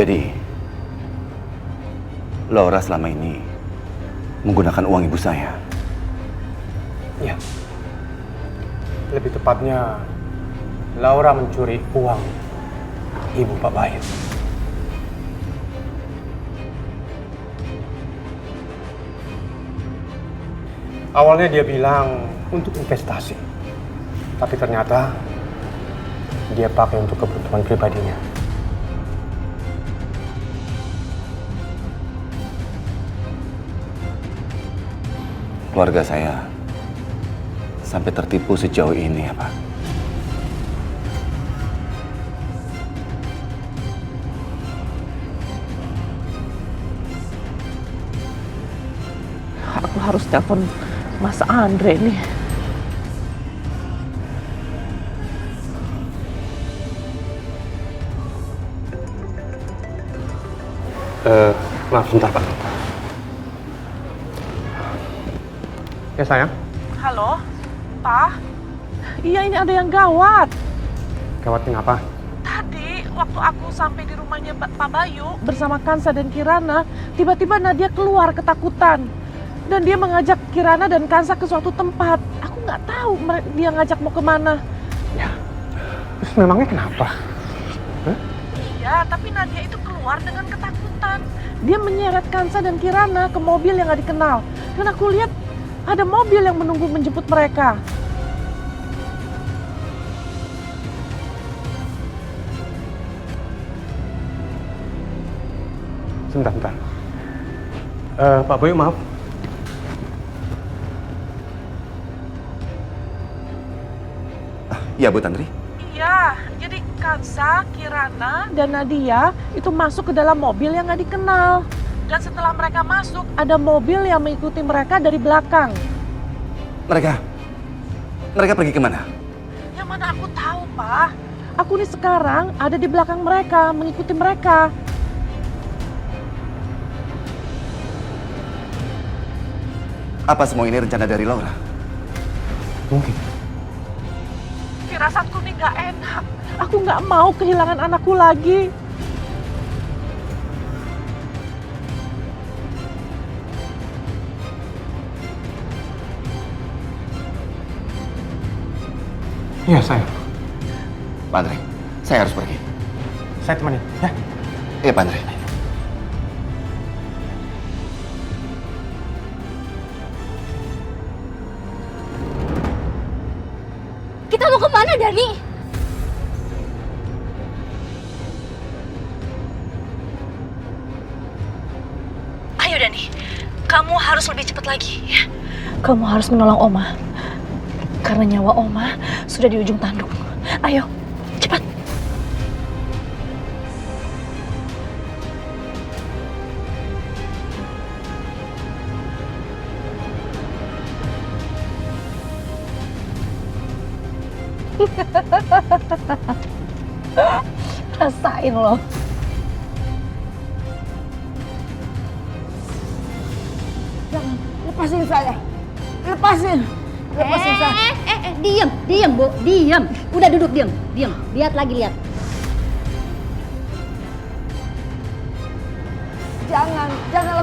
Jadi, Laura selama ini menggunakan uang ibu saya. Ya. Lebih tepatnya, Laura mencuri uang ibu Pak Bayu. Awalnya dia bilang untuk investasi, tapi ternyata dia pakai untuk kebutuhan pribadinya. Keluarga saya sampai tertipu sejauh ini ya, Pak. Aku harus telepon Mas Andre nih. Maaf sebentar, Pak. Ya sayang. Halo, Pak. Iya, ini ada yang gawat. Gawat kenapa? Tadi waktu aku sampai di rumahnya Pak Bayu bersama Kansa dan Kirana, tiba-tiba Nadia keluar ketakutan. Dan dia mengajak Kirana dan Kansa ke suatu tempat. Aku nggak tahu dia ngajak mau kemana. Ya, terus memangnya kenapa? Iya, tapi Nadia itu keluar dengan ketakutan. Dia menyeret Kansa dan Kirana ke mobil yang nggak dikenal. Dan aku lihat ada mobil yang menunggu menjemput mereka. Sebentar. Pak Bayu, maaf. Iya, Bu Tantri. Iya, jadi Kansa, Kirana, dan Nadia itu masuk ke dalam mobil yang nggak dikenal. Dan setelah mereka masuk, ada mobil yang mengikuti mereka dari belakang. Mereka pergi kemana? Yang mana aku tahu, Pak. Aku nih sekarang ada di belakang mereka, mengikuti mereka. Apa semua ini rencana dari Laura? Mungkin. Firasatku nih nggak enak. Aku nggak mau kehilangan anakku lagi. Iya, sayang. Pak Andre, saya harus pergi. Saya temenin, ya. Iya, Pak Andre. Kita mau kemana, Dani? Ayo Dani, kamu harus lebih cepat lagi ya. Kamu harus menolong Oma. Karena nyawa Oma sudah di ujung tanduk. Ayo, cepat. Rasain loh. Jangan, lepasin saya. Lepasin saya. Diam, Bu, diam. Udah duduk, diam. Lihat lagi, lihat. Jangan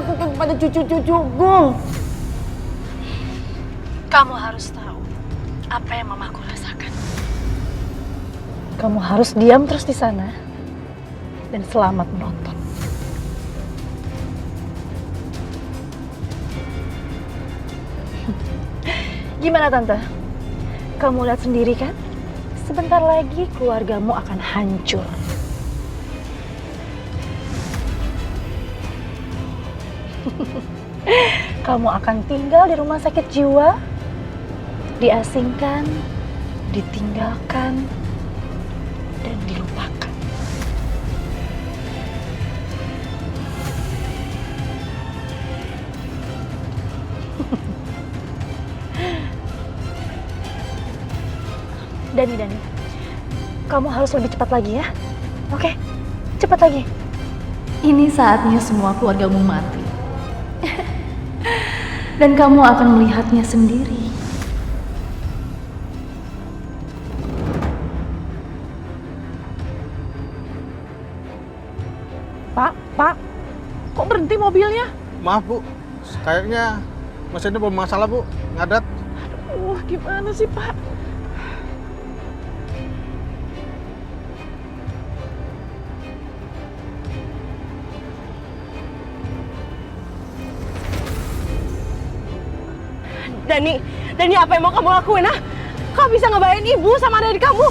lakukan pada cucu-cucuku. Kamu harus tahu apa yang mamaku rasakan. Kamu harus diam terus di sana dan selamat menonton. Gimana Tante? Kamu lihat sendiri kan? Sebentar lagi keluargamu akan hancur. Kamu akan tinggal di rumah sakit jiwa, diasingkan, ditinggalkan, dan dilupakan. Dani, kamu harus lebih cepat lagi ya. Oke, cepat lagi. Ini saatnya semua keluargamu mati. Dan kamu akan melihatnya sendiri. Pak, kok berhenti mobilnya? Maaf Bu, kayaknya mesinnya bermasalah Bu, ngadat. Wah, gimana sih Pak? Dani apa yang mau kamu lakuin, ah? Kau bisa ngebayain ibu sama adik kamu?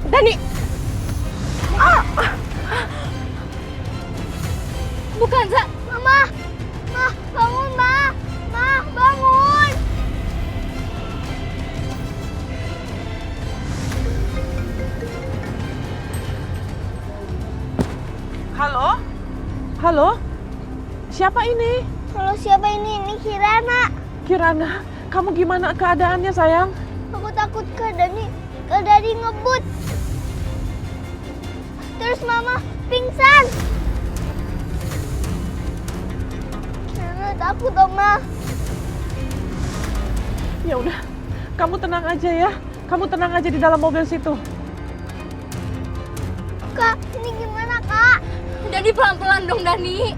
Dani! Bukan, Za. Mama! Ma, bangun, Ma! Ma, bangun! Halo? Halo? Siapa ini? Kalau siapa ini? Ini Kirana. Kirana, kamu gimana keadaannya sayang? Aku takut Kak Dani ngebut. Terus Mama pingsan. Kirana takut dong, Ma. Ya udah, kamu tenang aja ya. Kamu tenang aja di dalam mobil situ. Kak, ini gimana, Kak? Dani pelan-pelan dong, Dani.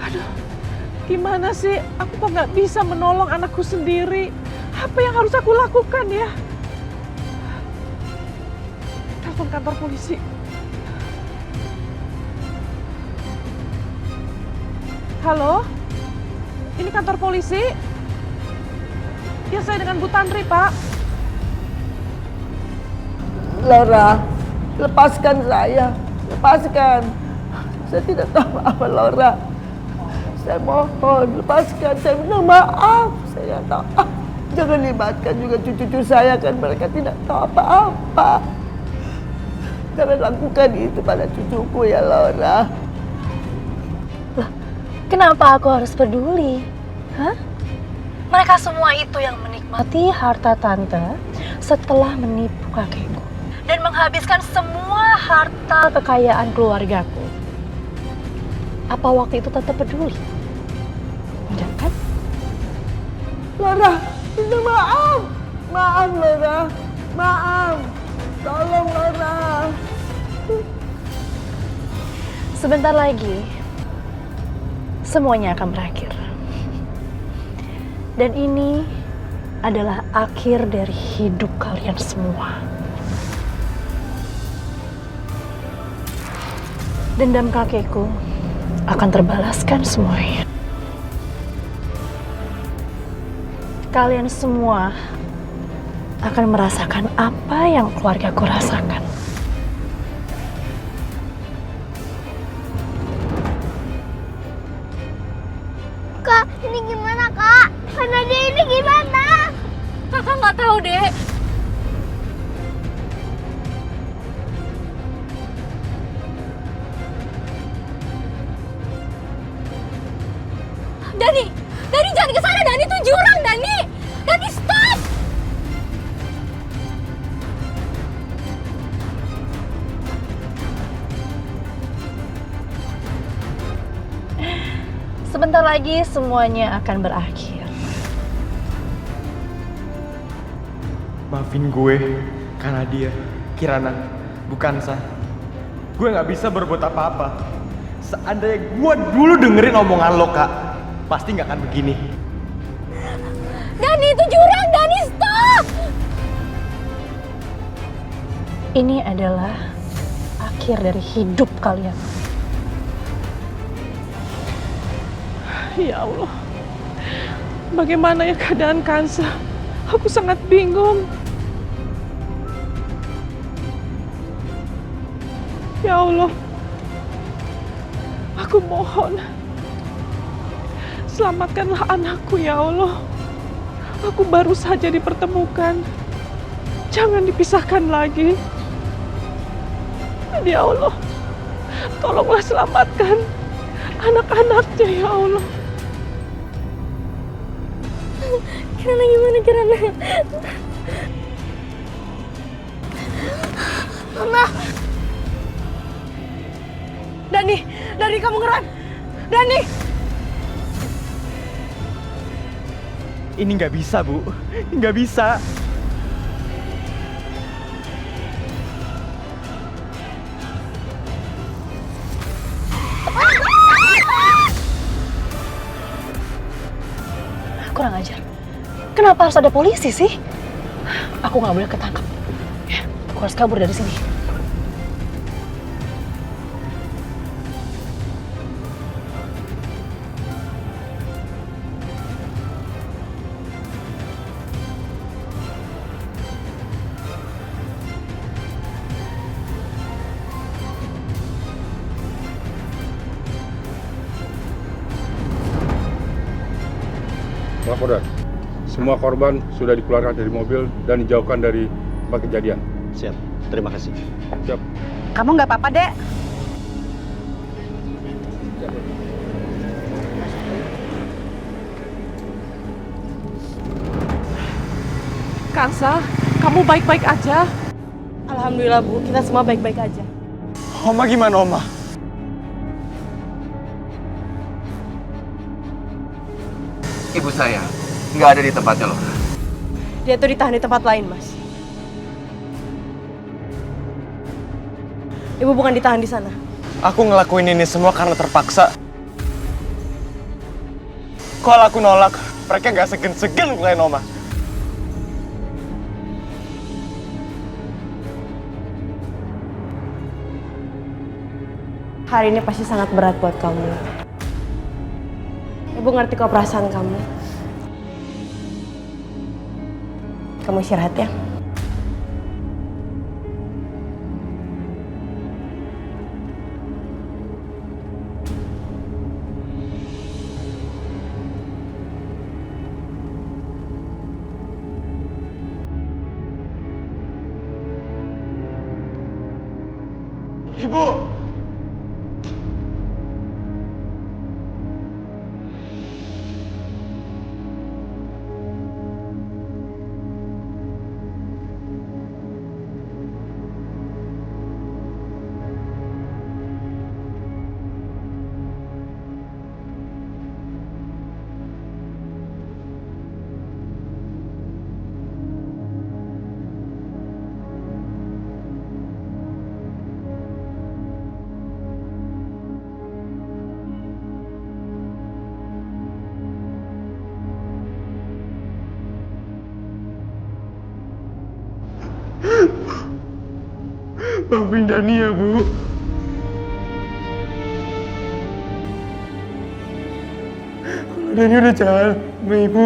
Aduh, gimana sih? Aku kok nggak bisa menolong anakku sendiri? Apa yang harus aku lakukan ya? Telepon kantor polisi. Halo? Ini kantor polisi? Ya, saya dengan Bu Tantri, Pak. Laura, lepaskan saya. Lepaskan. Saya tidak tahu apa Laura. Saya mohon, lepaskan. Saya minta maaf. Saya tahu. Jangan libatkan juga cucu-cucu saya, kan mereka tidak tahu apa-apa. Jangan lakukan itu pada cucuku ya, Laura. Kenapa aku harus peduli? Hah? Mereka semua itu yang menikmati harta tante setelah menipu kakekku dan menghabiskan semua harta kekayaan keluargaku. Apa waktu itu tante peduli? Enggak kan? Laura, minta maaf. Maaf, Laura. Maaf. Tolong, Laura. Sebentar lagi semuanya akan berakhir. Dan ini adalah akhir dari hidup kalian semua. Dendam kakekku akan terbalaskan semuanya. Kalian semua akan merasakan apa yang keluargaku rasakan. Kak, ini gimana, Kak? Karena dia ini gimana? Kakak nggak tahu, Dek. Dani jangan ke sana, Dani itu jurang, Dani. Dani stop. Sebentar lagi semuanya akan berakhir. Maafin gue, karena dia, Kirana, bukan Sah. Gue nggak bisa berbuat apa-apa. Seandainya gue dulu dengerin omongan lo, Kak, pasti nggak akan begini. Dani itu jurang, Dani stop! Ini adalah akhir dari hidup kalian. Ya Allah, bagaimana ya keadaan Kansa? Aku sangat bingung. Ya Allah, aku mohon, selamatkanlah anakku ya Allah. Aku baru saja dipertemukan, jangan dipisahkan lagi. Ya Allah, tolonglah selamatkan anak-anaknya ya Allah. Kirana gimana, Kirana? Mama, Dani kamu ngerem. Dani. Ini nggak bisa, Bu. Nggak bisa. Kurang ajar. Kenapa harus ada polisi sih? Aku nggak boleh ketangkap. Ya, aku harus kabur dari sini. Laporan. Semua korban sudah dikeluarkan dari mobil dan dijauhkan dari tempat kejadian. Siap, terima kasih. Siap. Kamu nggak apa-apa, Dek? Kansa, kamu baik-baik aja? Alhamdulillah Bu, kita semua baik-baik aja. Oma gimana, Oma? Ibu saya nggak ada di tempatnya loh. Dia tuh ditahan di tempat lain, Mas. Ibu bukan ditahan di sana. Aku ngelakuin ini semua karena terpaksa. Kalau aku nolak, mereka nggak segen-segen ngelain Oma. Hari ini pasti sangat berat buat kamu. Ibu ngerti kok perasaan kamu. Kamu istirahat ya. Ibu! Maafin Dani ya, Bu. Kalau Dani udah jahat sama Ibu.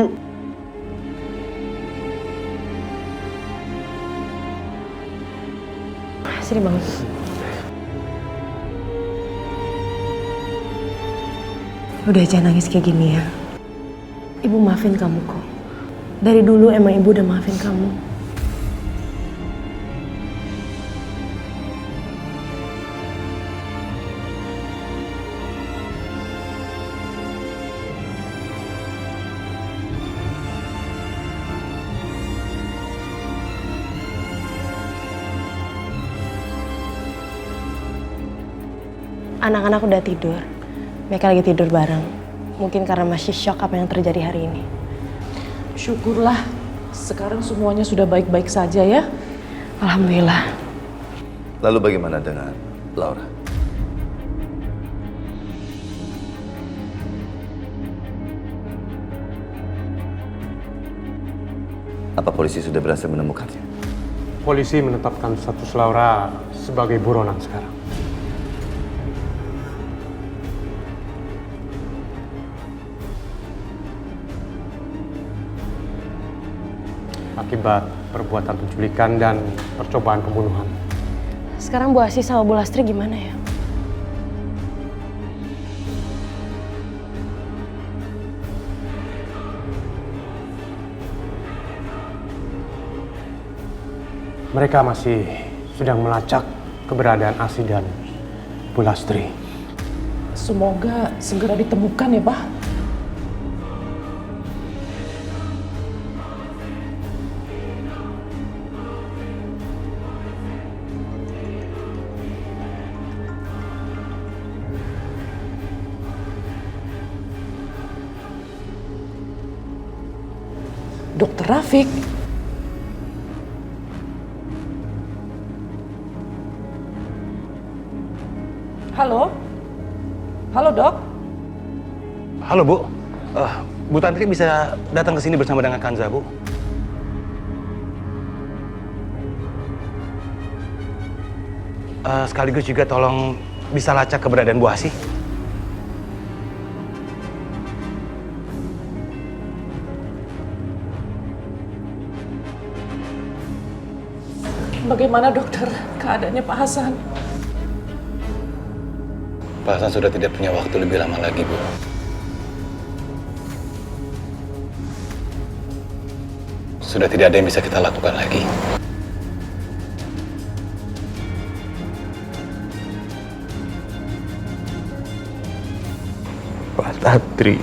Sini bangun. Udah jangan nangis kayak gini ya. Ibu maafin kamu kok. Dari dulu emang ibu udah maafin kamu. Anak-anak udah tidur. Mereka lagi tidur bareng. Mungkin karena masih shock apa yang terjadi hari ini. Syukurlah, sekarang semuanya sudah baik-baik saja ya. Alhamdulillah. Lalu bagaimana dengan Laura? Apa polisi sudah berhasil menemukannya? Polisi menetapkan status Laura sebagai buronan sekarang. Akibat perbuatan penculikan dan percobaan pembunuhan. Sekarang Bu Asih sama Bu Lastri gimana ya? Mereka masih sedang melacak keberadaan Asih dan Bu Lastri. Semoga segera ditemukan ya, Pak. Dokter Rafiq. Halo? Halo, Dok? Halo, Bu. Bu Tantri bisa datang ke sini bersama dengan Kanza, Bu? Sekaligus juga tolong bisa lacak keberadaan Bu Asih. Bagaimana dokter keadaannya Pak Hasan? Pak Hasan sudah tidak punya waktu lebih lama lagi, Bu. Sudah tidak ada yang bisa kita lakukan lagi. Pak Tantri.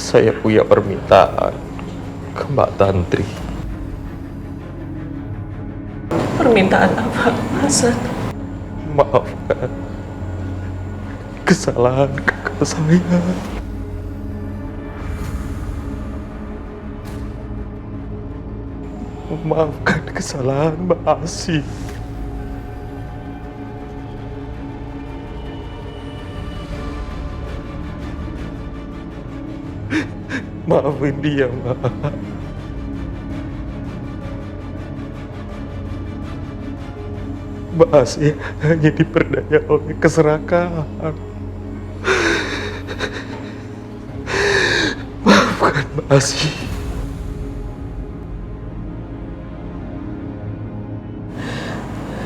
Saya punya permintaan ke Mbak Tantri. Permintaan apa, Pak Hasan? Maafkan kesalahan kakak saya. Maafkan kesalahan Mbak Asih. Maafin dia, Mbak. Mbak Asih hanya diperdaya oleh keserakahan. Maafkan Mbak Asih.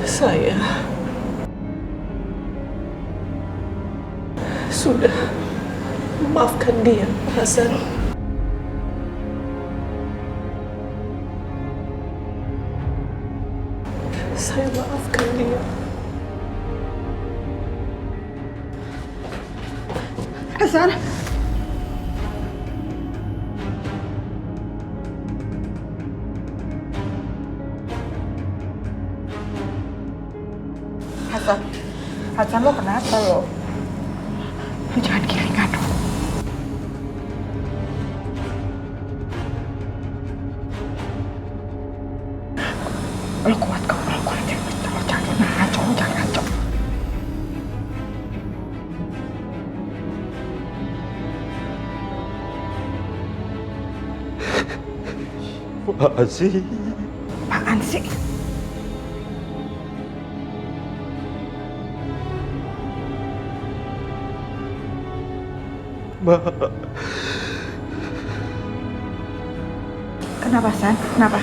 Saya sudah memaafkan dia, Pak Hasan. Saya maafkan dia. Hasan. Hasan. Hasan, lo kenapa lo? Lo jangan gilingan dong. Lo kuat kok, lo kuat. Lo jangan ngaco, lo jangan ngaco. Mbak Asih. Apaan sih? Mbak. Kenapa, San? Kenapa?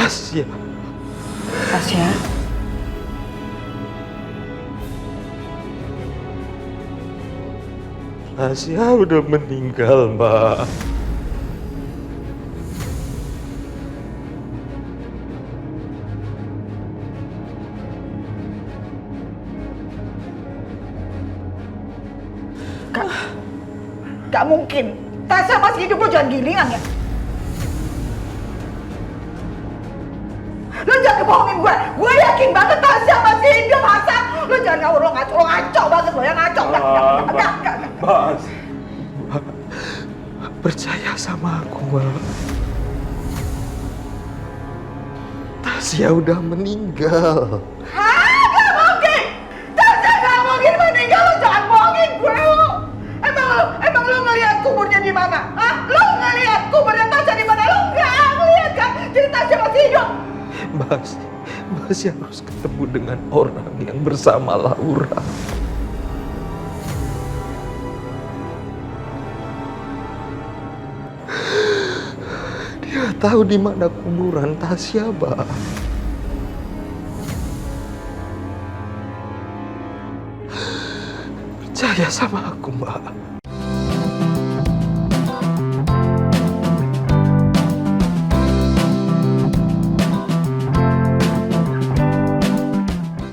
Asya. Asya? Asya udah meninggal, Mbak. Gak mungkin. Tasya masih hidup, lo jangan gilingan ya. Lo jangan kebohongin gue. Gue yakin banget Tasya masih hidup, Hasan. Lo jangan ngawur, lo ngaco banget lo yang ngaco. Enggak. Mbak, percaya sama aku, Mbak. Tasya udah meninggal. Hah? Gak mungkin. Tasya gak mungkin meninggal. Lo jangan bohongin gue lo. Emang lo ngeliat kuburnya di mana? Hah? Lo ngeliat kuburnya Tasya di mana? Lo nggak ngeliat kan? Jadi Tasya masih hidup. Masih harus ketemu dengan orang yang bersama Laura. Dia tahu di mana kuburan Tasya, Mbak. Percaya sama aku, Mbak.